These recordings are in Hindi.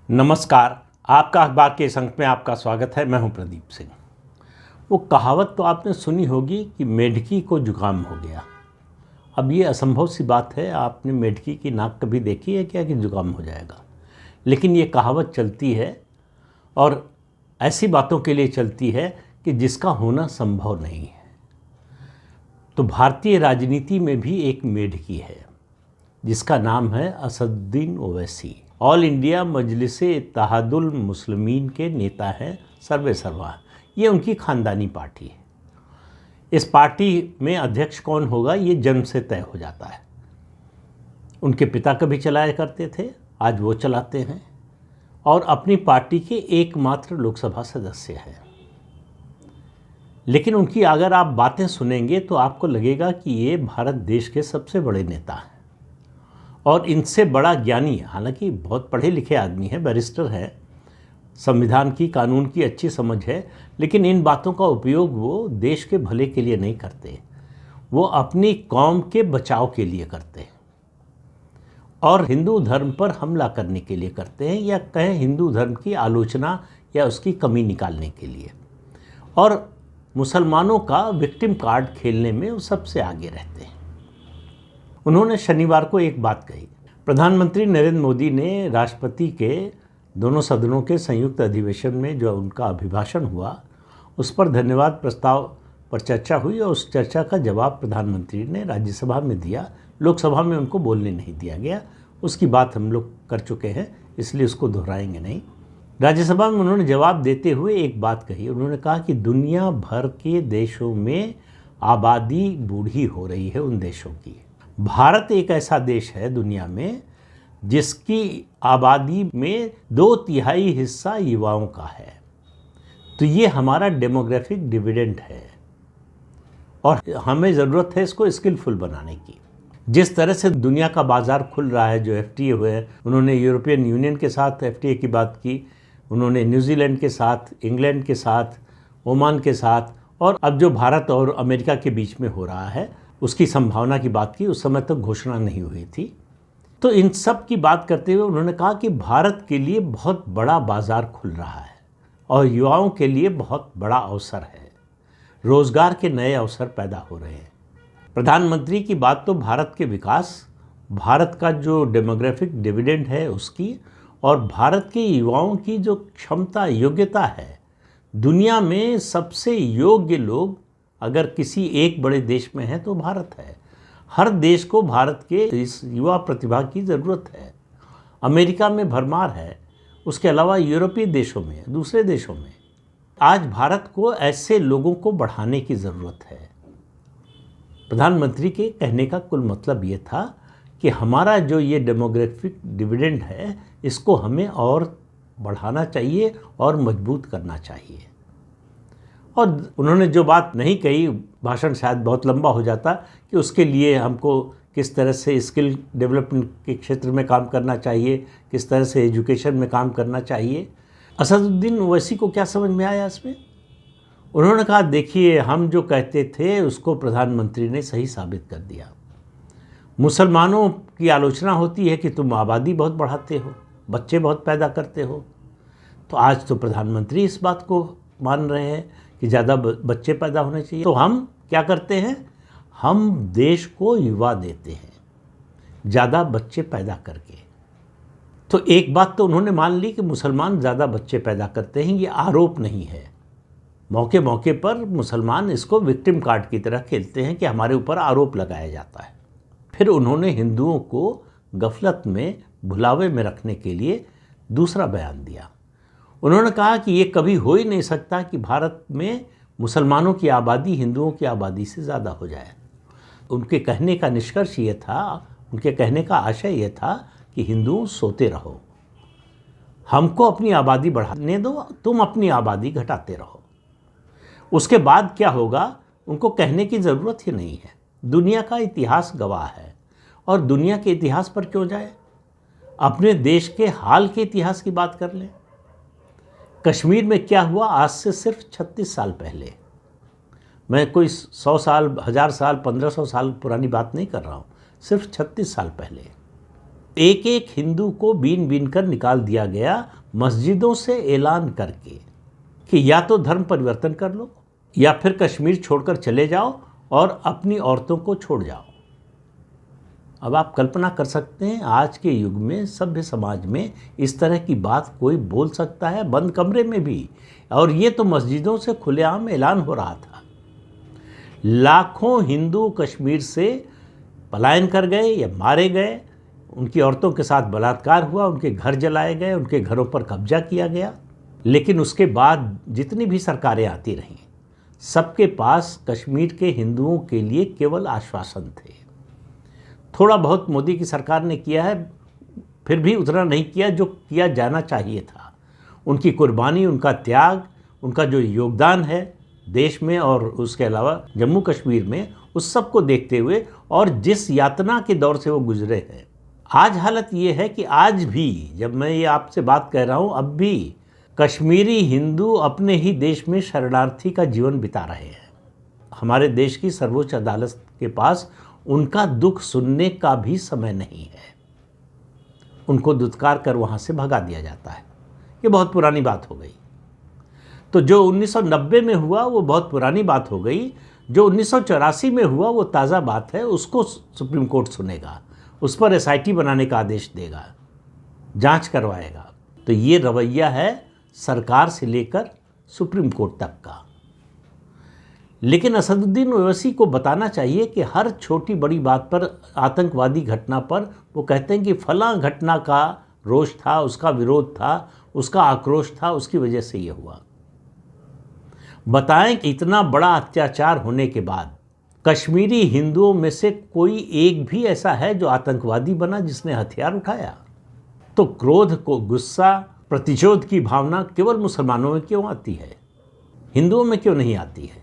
नमस्कार। आपका अखबार के इस अंक में आपका स्वागत है। मैं हूं प्रदीप सिंह। वो कहावत तो आपने सुनी होगी कि मेढकी को जुकाम हो गया। अब ये असंभव सी बात है। आपने मेढकी की नाक कभी देखी है क्या कि जुकाम हो जाएगा? लेकिन ये कहावत चलती है और ऐसी बातों के लिए चलती है कि जिसका होना संभव नहीं है। तो भारतीय राजनीति में भी एक मेढकी है जिसका नाम है असदुद्दीन ओवैसी। ऑल इंडिया मजलिसे इत्तेहादुल मुस्लिमीन के नेता हैं सर्वे सर्वा। ये उनकी ख़ानदानी पार्टी है। इस पार्टी में अध्यक्ष कौन होगा ये जन्म से तय हो जाता है। उनके पिता कभी चलाया करते थे, आज वो चलाते हैं और अपनी पार्टी के एकमात्र लोकसभा सदस्य हैं। लेकिन उनकी अगर आप बातें सुनेंगे तो आपको लगेगा कि ये भारत देश के सबसे बड़े नेता हैं और इनसे बड़ा ज्ञानी है। हालांकि बहुत पढ़े लिखे आदमी है, बैरिस्टर है, संविधान की कानून की अच्छी समझ है, लेकिन इन बातों का उपयोग वो देश के भले के लिए नहीं करते। वो अपनी कौम के बचाव के लिए करते हैं और हिंदू धर्म पर हमला करने के लिए करते हैं, या कहें हिंदू धर्म की आलोचना या उसकी कमी निकालने के लिए। और मुसलमानों का विक्टिम कार्ड खेलने में वो सबसे आगे रहते हैं। उन्होंने शनिवार को एक बात कही। प्रधानमंत्री नरेंद्र मोदी ने राष्ट्रपति के दोनों सदनों के संयुक्त अधिवेशन में जो उनका अभिभाषण हुआ उस पर धन्यवाद प्रस्ताव पर चर्चा हुई और उस चर्चा का जवाब प्रधानमंत्री ने राज्यसभा में दिया। लोकसभा में उनको बोलने नहीं दिया गया। उसकी बात हम लोग कर चुके हैं, इसलिए उसको दोहराएंगे नहीं। राज्यसभा में उन्होंने जवाब देते हुए एक बात कही। उन्होंने कहा कि दुनिया भर के देशों में आबादी बूढ़ी हो रही है। उन देशों की भारत एक ऐसा देश है दुनिया में जिसकी आबादी में 2/3 हिस्सा युवाओं का है। तो ये हमारा डेमोग्राफिक डिविडेंड है और हमें ज़रूरत है इसको स्किलफुल बनाने की। जिस तरह से दुनिया का बाज़ार खुल रहा है, जो एफटीए हुए हैं, उन्होंने यूरोपियन यूनियन के साथ एफटीए की बात की, उन्होंने न्यूजीलैंड के साथ, इंग्लैंड के साथ, ओमान के साथ, और अब जो भारत और अमेरिका के बीच में हो रहा है उसकी संभावना की बात की। उस समय तक घोषणा नहीं हुई थी। तो इन सब की बात करते हुए उन्होंने कहा कि भारत के लिए बहुत बड़ा बाज़ार खुल रहा है और युवाओं के लिए बहुत बड़ा अवसर है। रोज़गार के नए अवसर पैदा हो रहे हैं। प्रधानमंत्री की बात तो भारत के विकास, भारत का जो डेमोग्राफिक डिविडेंड है उसकी, और भारत के युवाओं की जो क्षमता योग्यता है। दुनिया में सबसे योग्य लोग अगर किसी एक बड़े देश में है तो भारत है। हर देश को भारत के इस युवा प्रतिभा की ज़रूरत है। अमेरिका में भरमार है, उसके अलावा यूरोपीय देशों में, दूसरे देशों में। आज भारत को ऐसे लोगों को बढ़ाने की ज़रूरत है। प्रधानमंत्री के कहने का कुल मतलब ये था कि हमारा जो ये डेमोग्राफिक डिविडेंड है इसको हमें और बढ़ाना चाहिए और मजबूत करना चाहिए। और उन्होंने जो बात नहीं कही, भाषण शायद बहुत लंबा हो जाता, कि उसके लिए हमको किस तरह से स्किल डेवलपमेंट के क्षेत्र में काम करना चाहिए, किस तरह से एजुकेशन में काम करना चाहिए। असदुद्दीन ओवैसी को क्या समझ में आया इसमें? उन्होंने कहा, देखिए, हम जो कहते थे उसको प्रधानमंत्री ने सही साबित कर दिया। मुसलमानों की आलोचना होती है कि तुम आबादी बहुत बढ़ाते हो, बच्चे बहुत पैदा करते हो। तो आज तो प्रधानमंत्री इस बात को मान रहे हैं कि ज़्यादा बच्चे पैदा होने चाहिए। तो हम क्या करते हैं? हम देश को युवा देते हैं ज़्यादा बच्चे पैदा करके। तो एक बात तो उन्होंने मान ली कि मुसलमान ज़्यादा बच्चे पैदा करते हैं। ये आरोप नहीं है। मौके मौके पर मुसलमान इसको विक्टिम कार्ड की तरह खेलते हैं कि हमारे ऊपर आरोप लगाया जाता है। फिर उन्होंने हिंदुओं को गफलत में, भुलावे में रखने के लिए दूसरा बयान दिया। उन्होंने कहा कि ये कभी हो ही नहीं सकता कि भारत में मुसलमानों की आबादी हिंदुओं की आबादी से ज़्यादा हो जाए। उनके कहने का निष्कर्ष ये था, उनके कहने का आशय ये था कि हिंदू सोते रहो, हमको अपनी आबादी बढ़ाने दो, तुम अपनी आबादी घटाते रहो। उसके बाद क्या होगा उनको कहने की ज़रूरत ही नहीं है। दुनिया का इतिहास गवाह है। और दुनिया के इतिहास पर क्यों जाए, अपने देश के हाल के इतिहास की बात कर लें। कश्मीर में क्या हुआ आज से सिर्फ 36 साल पहले। मैं कोई 100 साल, 1000 साल, 1500 साल पुरानी बात नहीं कर रहा हूँ, सिर्फ 36 साल पहले एक एक हिंदू को बीन बीन कर निकाल दिया गया, मस्जिदों से ऐलान करके कि या तो धर्म परिवर्तन कर लो या फिर कश्मीर छोड़कर चले जाओ और अपनी औरतों को छोड़ जाओ। अब आप कल्पना कर सकते हैं आज के युग में सभ्य समाज में इस तरह की बात कोई बोल सकता है, बंद कमरे में भी? और ये तो मस्जिदों से खुलेआम ऐलान हो रहा था। लाखों हिंदू कश्मीर से पलायन कर गए या मारे गए, उनकी औरतों के साथ बलात्कार हुआ, उनके घर जलाए गए, उनके घरों पर कब्जा किया गया। लेकिन उसके बाद जितनी भी सरकारें आती रहीं, सबके पास कश्मीर के हिंदुओं के लिए केवल आश्वासन थे। थोड़ा बहुत मोदी की सरकार ने किया है, फिर भी उतना नहीं किया जो किया जाना चाहिए था। उनकी कुर्बानी, उनका त्याग, उनका जो योगदान है देश में और उसके अलावा जम्मू कश्मीर में, उस सब को देखते हुए और जिस यातना के दौर से वो गुजरे हैं, आज हालत ये है कि आज भी जब मैं ये आपसे बात कह रहा हूँ, अब भी कश्मीरी हिंदू अपने ही देश में शरणार्थी का जीवन बिता रहे हैं। हमारे देश की सर्वोच्च अदालत के पास उनका दुख सुनने का भी समय नहीं है। उनको दुत्कार कर वहाँ से भगा दिया जाता है। ये बहुत पुरानी बात हो गई। तो जो 1990 में हुआ वो बहुत पुरानी बात हो गई। जो 1984 में हुआ वो ताज़ा बात है। उसको सुप्रीम कोर्ट सुनेगा, उस पर एसआईटी बनाने का आदेश देगा, जांच करवाएगा। तो ये रवैया है सरकार से लेकर सुप्रीम कोर्ट तक का। लेकिन असदुद्दीन ओवैसी को बताना चाहिए कि हर छोटी बड़ी बात पर, आतंकवादी घटना पर, वो कहते हैं कि फलां घटना का रोष था, उसका विरोध था, उसका आक्रोश था, उसकी वजह से ये हुआ। बताएं कि इतना बड़ा अत्याचार होने के बाद कश्मीरी हिंदुओं में से कोई एक भी ऐसा है जो आतंकवादी बना, जिसने हथियार उठाया? तो क्रोध को, गुस्सा, प्रतिशोध की भावना केवल मुसलमानों में क्यों आती है, हिंदुओं में क्यों नहीं आती है?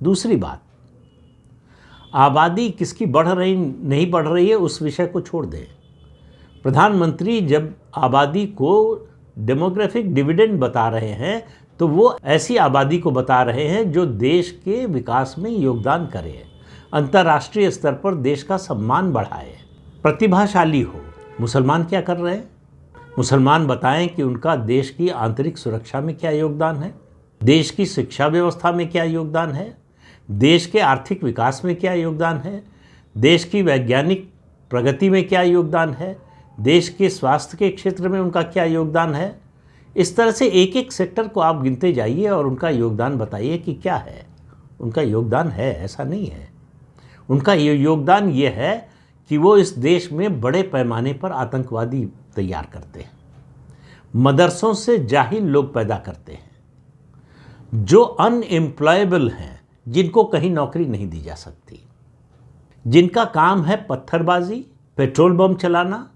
दूसरी बात, आबादी किसकी बढ़ रही नहीं बढ़ रही है उस विषय को छोड़ दें। प्रधानमंत्री जब आबादी को डेमोग्राफिक डिविडेंड बता रहे हैं तो वो ऐसी आबादी को बता रहे हैं जो देश के विकास में योगदान करे, अंतर्राष्ट्रीय स्तर पर देश का सम्मान बढ़ाए, प्रतिभाशाली हो। मुसलमान क्या कर रहे हैं? मुसलमान बताएं कि उनका देश की आंतरिक सुरक्षा में क्या योगदान है, देश की शिक्षा व्यवस्था में क्या योगदान है, देश के आर्थिक विकास में क्या योगदान है, देश की वैज्ञानिक प्रगति में क्या योगदान है, देश के स्वास्थ्य के क्षेत्र में उनका क्या योगदान है। इस तरह से एक एक सेक्टर को आप गिनते जाइए और उनका योगदान बताइए कि क्या है। उनका योगदान है, ऐसा नहीं है। उनका योगदान ये है कि वो इस देश में बड़े पैमाने पर आतंकवादी तैयार करते हैं, मदरसों से जाहिल लोग पैदा करते हैं, जो अनएम्प्लॉयबल हैं, जिनको कहीं नौकरी नहीं दी जा सकती, जिनका काम है पत्थरबाजी, पेट्रोल बम चलाना।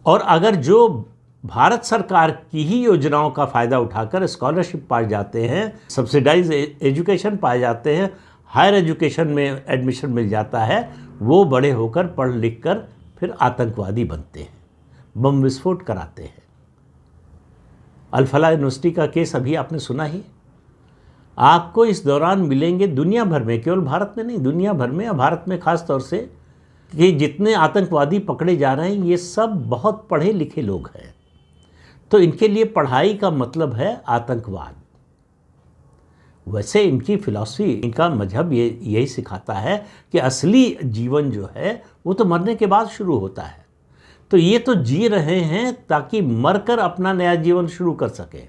और अगर जो भारत सरकार की ही योजनाओं का फ़ायदा उठाकर स्कॉलरशिप पाए जाते हैं, सब्सिडाइज एजुकेशन पाए जाते हैं, हायर एजुकेशन में एडमिशन मिल जाता है, वो बड़े होकर पढ़ लिख कर फिर आतंकवादी बनते हैं, बम विस्फोट कराते हैं। अल-फलाह यूनिवर्सिटी का केस अभी आपने सुना ही। आपको इस दौरान मिलेंगे दुनिया भर में, केवल भारत में नहीं, दुनिया भर में, भारत में खास तौर से, कि जितने आतंकवादी पकड़े जा रहे हैं ये सब बहुत पढ़े लिखे लोग हैं। तो इनके लिए पढ़ाई का मतलब है आतंकवाद। वैसे इनकी फिलॉसफी, इनका मजहब यही सिखाता है कि असली जीवन जो है वो तो मरने के बाद शुरू होता है। तो ये तो जी रहे हैं ताकि मरकर अपना नया जीवन शुरू कर सके,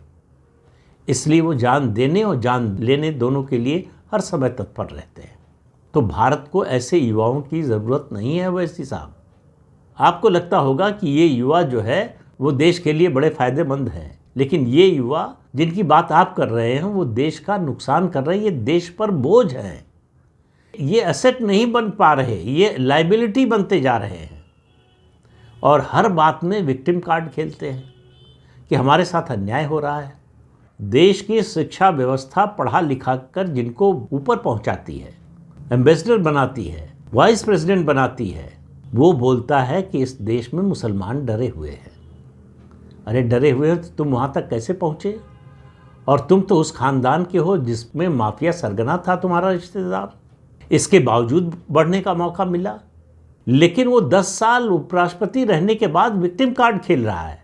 इसलिए वो जान देने और जान लेने दोनों के लिए हर समय तत्पर रहते हैं। तो भारत को ऐसे युवाओं की ज़रूरत नहीं है। ओवैसी साहब, आपको लगता होगा कि ये युवा जो है वो देश के लिए बड़े फ़ायदेमंद हैं, लेकिन ये युवा जिनकी बात आप कर रहे हैं वो देश का नुकसान कर रहे हैं, ये देश पर बोझ हैं, ये एसेट नहीं बन पा रहे, ये लाइबिलिटी बनते जा रहे हैं। और हर बात में विक्टिम कार्ड खेलते हैं कि हमारे साथ अन्याय हो रहा है। देश की शिक्षा व्यवस्था पढ़ा लिखा कर जिनको ऊपर पहुंचाती है, एम्बेसडर बनाती है, वाइस प्रेसिडेंट बनाती है, वो बोलता है कि इस देश में मुसलमान डरे हुए हैं। अरे डरे हुए हैं तो तुम वहाँ तक कैसे पहुँचे? और तुम तो उस ख़ानदान के हो जिसमें माफिया सरगना था तुम्हारा रिश्तेदार। इसके बावजूद बढ़ने का मौका मिला। लेकिन वो 10 साल उपराष्ट्रपति रहने के बाद विक्टिम कार्ड खेल रहा है।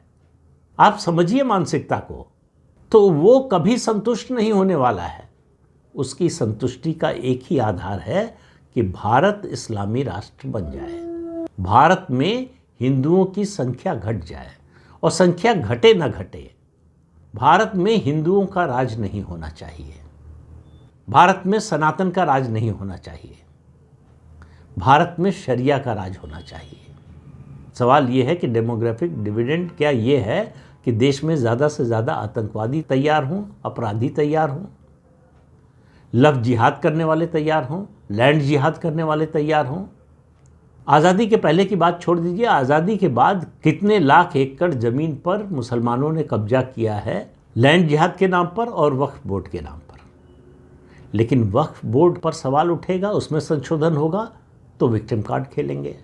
आप समझिए मानसिकता को। तो वो कभी संतुष्ट नहीं होने वाला है। उसकी संतुष्टि का एक ही आधार है कि भारत इस्लामी राष्ट्र बन जाए, भारत में हिंदुओं की संख्या घट जाए, और संख्या घटे न घटे, भारत में हिंदुओं का राज नहीं होना चाहिए, भारत में सनातन का राज नहीं होना चाहिए, भारत में शरिया का राज होना चाहिए। सवाल ये है कि डेमोग्राफिक डिविडेंड क्या ये है कि देश में ज़्यादा से ज़्यादा आतंकवादी तैयार हों, अपराधी तैयार हों, लव जिहाद करने वाले तैयार हों, लैंड जिहाद करने वाले तैयार हों। आज़ादी के पहले की बात छोड़ दीजिए, आज़ादी के बाद कितने लाख एकड़ ज़मीन पर मुसलमानों ने कब्जा किया है लैंड जिहाद के नाम पर और वक्फ बोर्ड के नाम पर। लेकिन वक्फ बोर्ड पर सवाल उठेगा, उसमें संशोधन होगा तो विक्टिम कार्ड खेलेंगे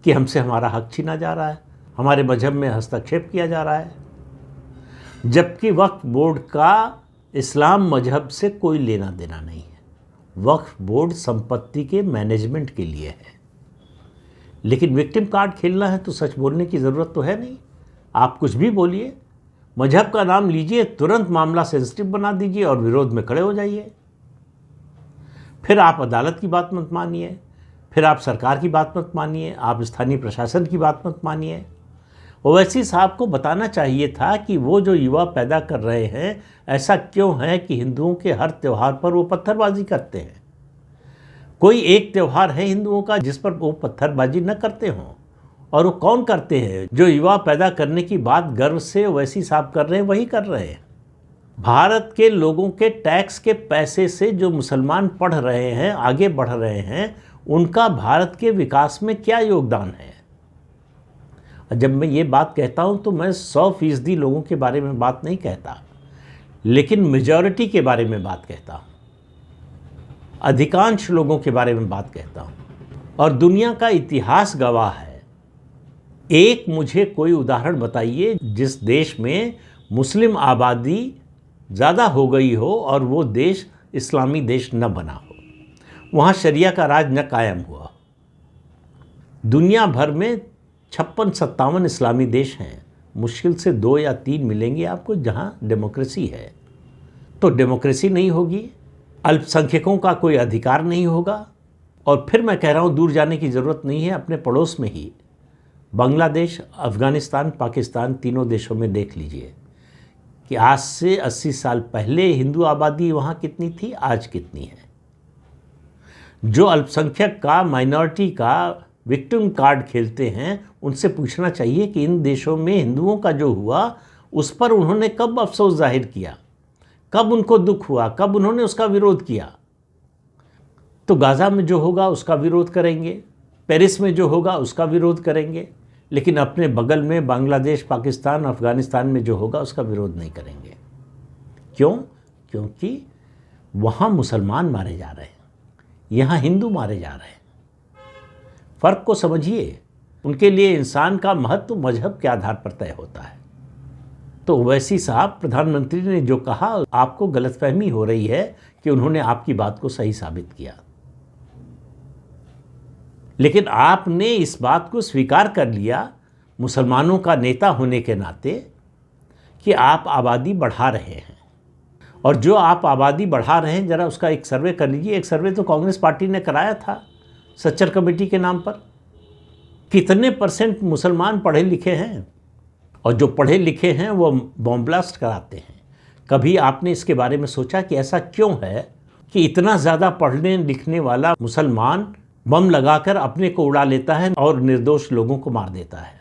कि हमसे हमारा हक छीना जा रहा है, हमारे मजहब में हस्तक्षेप किया जा रहा है, जबकि वक्फ बोर्ड का इस्लाम मजहब से कोई लेना देना नहीं है। वक्फ बोर्ड संपत्ति के मैनेजमेंट के लिए है। लेकिन विक्टिम कार्ड खेलना है तो सच बोलने की ज़रूरत तो है नहीं। आप कुछ भी बोलिए, मजहब का नाम लीजिए, तुरंत मामला सेंसिटिव बना दीजिए और विरोध में खड़े हो जाइए। फिर आप अदालत की बात मत मानिए, फिर आप सरकार की बात मत मानिए, आप स्थानीय प्रशासन की बात मत मानिए। ओवैसी साहब को बताना चाहिए था कि वो जो युवा पैदा कर रहे हैं, ऐसा क्यों है कि हिंदुओं के हर त्यौहार पर वो पत्थरबाजी करते हैं। कोई एक त्यौहार है हिंदुओं का जिस पर वो पत्थरबाजी न करते हों, और वो कौन करते हैं? जो युवा पैदा करने की बात गर्व से ओवैसी साहब कर रहे हैं, वही कर रहे हैं। भारत के लोगों के टैक्स के पैसे से जो मुसलमान पढ़ रहे हैं, आगे बढ़ रहे हैं, उनका भारत के विकास में क्या योगदान है? जब मैं ये बात कहता हूँ तो मैं 100% लोगों के बारे में बात नहीं कहता, लेकिन मेजॉरिटी के बारे में बात कहता हूँ, अधिकांश लोगों के बारे में बात कहता हूँ। और दुनिया का इतिहास गवाह है। एक मुझे कोई उदाहरण बताइए जिस देश में मुस्लिम आबादी ज़्यादा हो गई हो और वो देश इस्लामी देश न बना हो, वहाँ शरिया का राज न कायम हुआ। दुनिया भर में 56-57 इस्लामी देश हैं, मुश्किल से 2 या 3 मिलेंगे आपको जहाँ डेमोक्रेसी है। तो डेमोक्रेसी नहीं होगी, अल्पसंख्यकों का कोई अधिकार नहीं होगा। और फिर मैं कह रहा हूँ, दूर जाने की ज़रूरत नहीं है, अपने पड़ोस में ही बांग्लादेश, अफ़गानिस्तान, पाकिस्तान, तीनों देशों में देख लीजिए कि आज से 80 साल पहले हिंदू आबादी वहाँ कितनी थी, आज कितनी है। जो अल्पसंख्यक का, माइनॉरिटी का विक्टिम कार्ड खेलते हैं, उनसे पूछना चाहिए कि इन देशों में हिंदुओं का जो हुआ उस पर उन्होंने कब अफसोस जाहिर किया, कब उनको दुख हुआ, कब उन्होंने उसका विरोध किया। तो गाज़ा में जो होगा उसका विरोध करेंगे, पेरिस में जो होगा उसका विरोध करेंगे, लेकिन अपने बगल में बांग्लादेश, पाकिस्तान, अफ़गानिस्तान में जो होगा उसका विरोध नहीं करेंगे। क्यों? क्योंकि वहाँ मुसलमान मारे जा रहे हैं, यहाँ हिंदू मारे जा रहे हैं। फ़र्क को समझिए। उनके लिए इंसान का महत्व मजहब के आधार पर तय होता है। तो ओवैसी साहब, प्रधानमंत्री ने जो कहा, आपको गलतफहमी हो रही है कि उन्होंने आपकी बात को सही साबित किया, लेकिन आपने इस बात को स्वीकार कर लिया मुसलमानों का नेता होने के नाते कि आप आबादी बढ़ा रहे हैं। और जो आप आबादी बढ़ा रहे हैं, ज़रा उसका एक सर्वे कर लीजिए। एक सर्वे तो कांग्रेस पार्टी ने कराया था सच्चर कमेटी के नाम पर। कितने % मुसलमान पढ़े लिखे हैं? और जो पढ़े लिखे हैं वो बॉम्ब ब्लास्ट कराते हैं। कभी आपने इसके बारे में सोचा कि ऐसा क्यों है कि इतना ज़्यादा पढ़ने लिखने वाला मुसलमान बम लगाकर अपने को उड़ा लेता है और निर्दोष लोगों को मार देता है?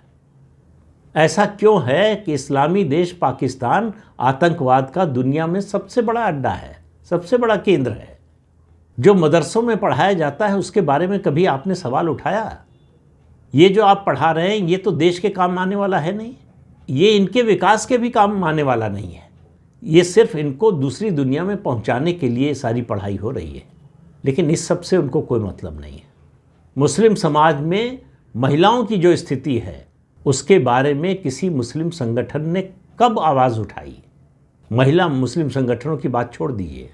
ऐसा क्यों है कि इस्लामी देश पाकिस्तान आतंकवाद का दुनिया में सबसे बड़ा अड्डा है, सबसे बड़ा केंद्र है? जो मदरसों में पढ़ाया जाता है उसके बारे में कभी आपने सवाल उठाया? ये जो आप पढ़ा रहे हैं ये तो देश के काम आने वाला है नहीं, ये इनके विकास के भी काम आने वाला नहीं है। ये सिर्फ इनको दूसरी दुनिया में पहुंचाने के लिए सारी पढ़ाई हो रही है, लेकिन इस सब से उनको कोई मतलब नहीं है। मुस्लिम समाज में महिलाओं की जो स्थिति है उसके बारे में किसी मुस्लिम संगठन ने कब आवाज़ उठाई? महिला मुस्लिम संगठनों की बात छोड़ दीजिए,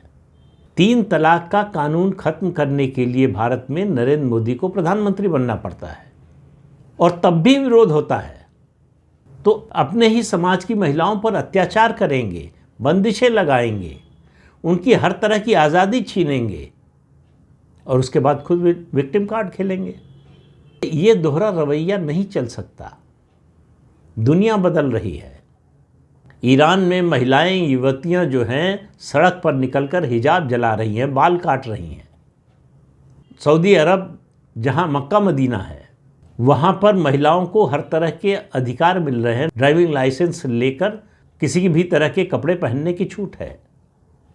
3 तलाक का कानून खत्म करने के लिए भारत में नरेंद्र मोदी को प्रधानमंत्री बनना पड़ता है और तब भी विरोध होता है। तो अपने ही समाज की महिलाओं पर अत्याचार करेंगे, बंदिशें लगाएंगे, उनकी हर तरह की आज़ादी छीनेंगे और उसके बाद खुद विक्टिम कार्ड खेलेंगे। ये दोहरा रवैया नहीं चल सकता। दुनिया बदल रही है। ईरान में महिलाएं, युवतियां जो हैं सड़क पर निकलकर हिजाब जला रही हैं, बाल काट रही हैं। सऊदी अरब, जहां मक्का मदीना है, वहां पर महिलाओं को हर तरह के अधिकार मिल रहे हैं। ड्राइविंग लाइसेंस लेकर किसी की भी तरह के कपड़े पहनने की छूट है।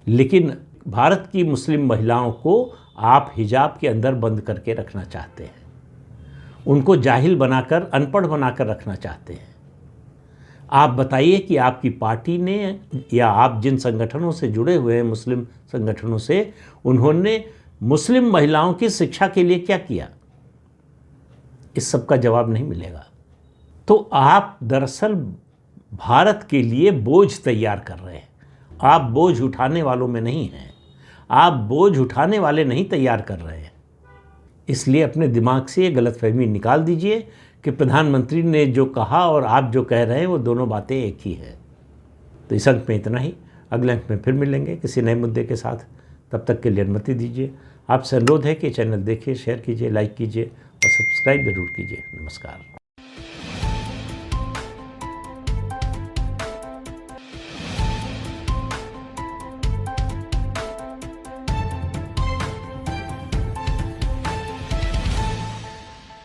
लेकिन भारत की मुस्लिम महिलाओं को आप हिजाब के अंदर बंद करके रखना चाहते हैं, उनको जाहिल बनाकर, अनपढ़ बनाकर रखना चाहते हैं। आप बताइए कि आपकी पार्टी ने या आप जिन संगठनों से जुड़े हुए हैं, मुस्लिम संगठनों से, उन्होंने मुस्लिम महिलाओं की शिक्षा के लिए क्या किया? इस सब का जवाब नहीं मिलेगा। तो आप दरअसल भारत के लिए बोझ तैयार कर रहे हैं। आप बोझ उठाने वालों में नहीं हैं। आप बोझ उठाने वाले नहीं तैयार कर रहे हैं। इसलिए अपने दिमाग से ये गलतफहमी निकाल दीजिए कि प्रधानमंत्री ने जो कहा और आप जो कह रहे हैं वो दोनों बातें एक ही है। तो इस अंक में इतना ही। अगले अंक में फिर मिलेंगे किसी नए मुद्दे के साथ। तब तक के लिए अनुमति दीजिए। आपसे अनुरोध है कि चैनल देखिए, शेयर कीजिए, लाइक कीजिए और सब्सक्राइब जरूर कीजिए। नमस्कार।